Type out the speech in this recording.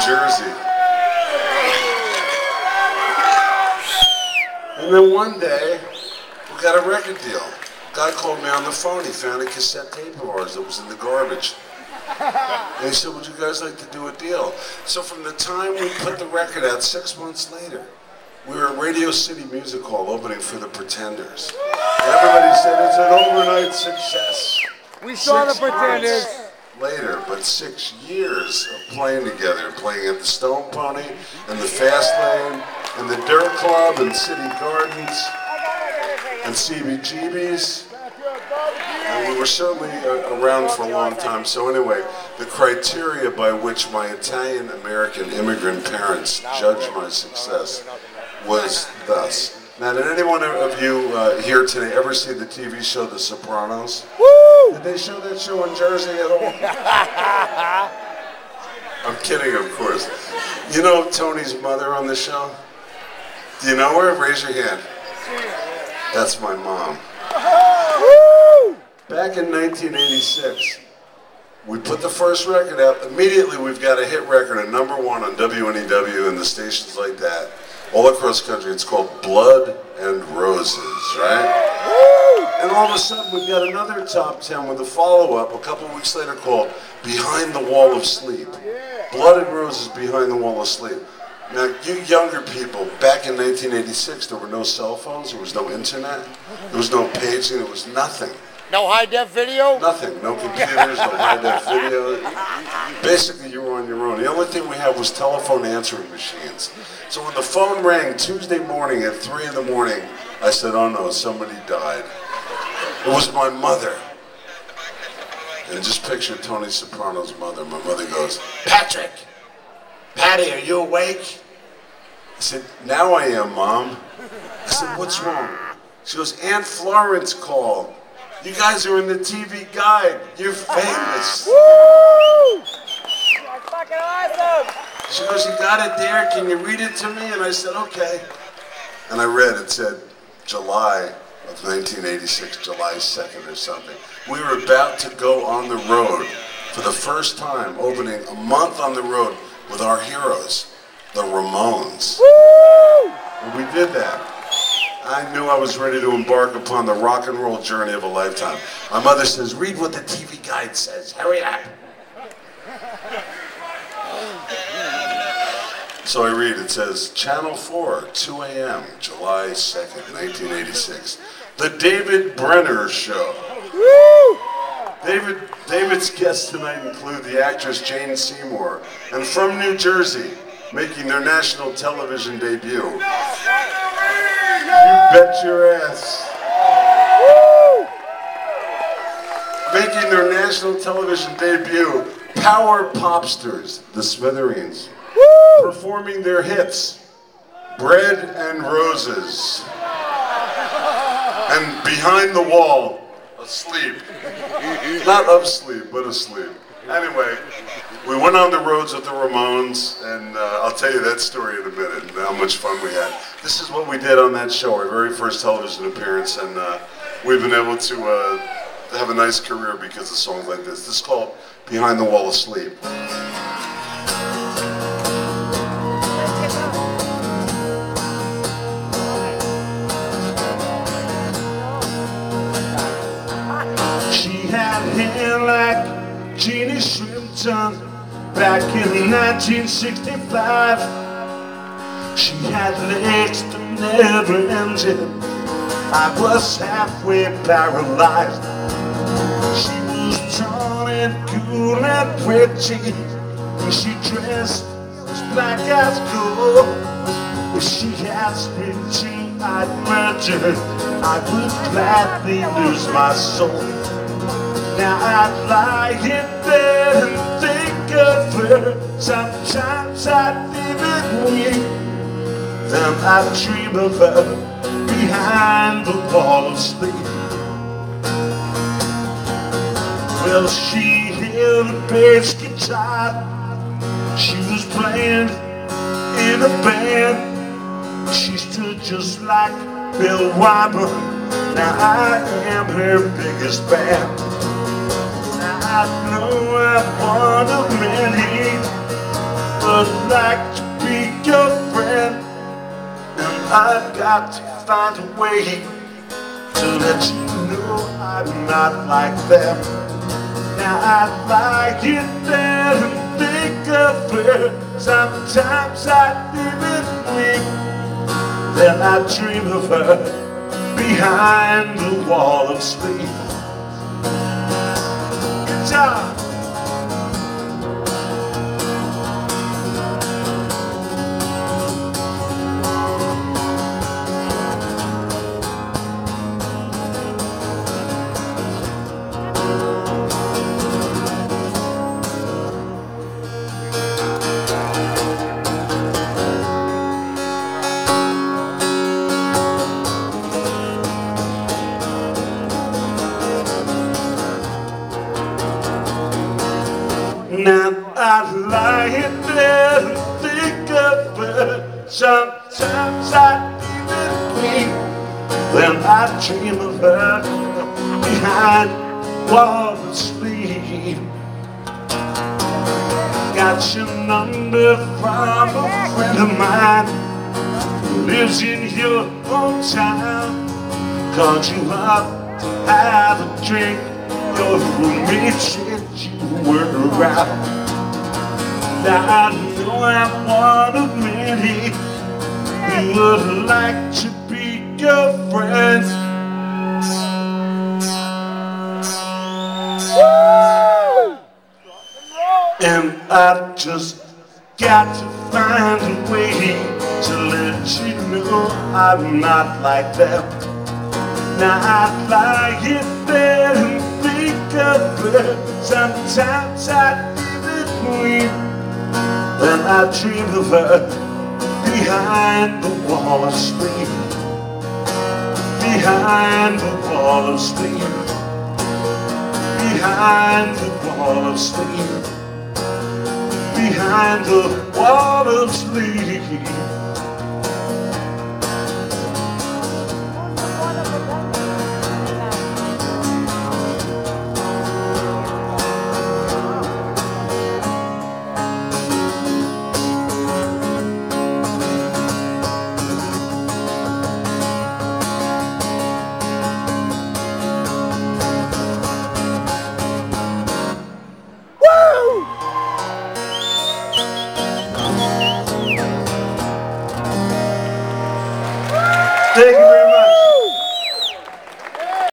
Jersey. And then one day, we got a record deal. Guy called me on the phone. He found a cassette tape of ours that was in the garbage. And he said, would you guys like to do a deal? So from the time we put the record out, 6 months later, we were at Radio City Music Hall opening for the Pretenders. And everybody said it's an overnight success. We saw the Pretenders. Later, but 6 years of playing together, playing at the Stone Pony, and the Fast Lane, and the Dirt Club, and City Gardens, and CBGB's. And we were certainly around for a long time. So anyway, the criteria by which my Italian-American immigrant parents judged my success was thus. Now, did anyone of you here today ever see the TV show The Sopranos? Woo! Did they show that show in Jersey at all? I'm kidding, of course. You know Tony's mother on the show? Do you know her? Raise your hand. That's my mom. Woo! Back in 1986, we put the first record out. Immediately, we've got a hit record, a #1 on WNEW and the stations like that. All across the country, it's called Blood and Roses, right? Woo! And all of a sudden, we've got another top 10 with a follow-up a couple of weeks later called Behind the Wall of Sleep. Blood and Roses, Behind the Wall of Sleep. Now, you younger people, back in 1986, there were no cell phones, there was no internet, there was no paging, there was nothing. No high-def video? Nothing, no computers, no high-def video. Basically, you were on your own. The only thing we had was telephone answering machines. So when the phone rang Tuesday morning at 3 in the morning, I said, oh no, somebody died. It was my mother. And just picture Tony Soprano's mother. My mother goes, Patrick, Patty, are you awake? I said, now I am, Mom. I said, what's wrong? She goes, Aunt Florence called. You guys are in the TV Guide. You're famous. Woo! That's fucking awesome. She goes, you got it there? Can you read it to me? And I said, okay. And I read, it said July of 1986, July 2nd or something. We were about to go on the road for the first time, opening a month on the road with our heroes, the Ramones. Woo! And we did that. I knew I was ready to embark upon the rock and roll journey of a lifetime. My mother says, read what the TV Guide says. Hurry up. So I read, it says, Channel 4, 2 a.m., July 2nd, 1986. The David Brenner Show. Woo! David's guests tonight include the actress Jane Seymour, and from New Jersey, making their national television debut. You bet your ass. Woo! Making their national television debut, Power Popsters, the Smithereens. Woo! Performing their hits, Bread and Roses, and Behind the Wall, Asleep. Not asleep, but asleep. Anyway, we went on the roads with the Ramones, and I'll tell you that story in a minute, and how much fun we had. This is what we did on that show, our very first television appearance, and we've been able to have a nice career because of songs like this. This is called Behind the Wall, Asleep. Hair like Jeannie Shrimpton back in 1965. She had legs that never ended. I was halfway paralyzed. She was tall and cool and pretty, and she dressed as black as gold. If she asked me to, I'd murder. I would gladly lose my soul. Now I'd lie in bed and think of her. Sometimes I'd live in me. Then I'd dream of her behind the wall of sleep. Well, she held a bass guitar. She was playing in a band. She stood just like Bill Wyman. Now I am her biggest fan. I know I've one of many, would like to be your friend, and I've got to find a way to let you know I'm not like them. Now I lie in bed and think of her. Sometimes I even wink. Then I dream of her behind the wall of sleep. Guitar. Now I lie in bed and think of her. Sometimes I even weep. Then I dream of her behind wall of sleep. Got your number from a friend of mine who lives in your hometown. Called you up to have a drink. Your roommate said you were around. Now I know I'm one of many who would like to be your friend. Woo! And I've just got to find a way to let you know I'm not like them. Now I lie in bed and think of her. Sometimes I even weep. Then I dream of her behind the wall of sleep. Behind the wall of sleep. Behind the wall of sleep. Behind the wall of sleep.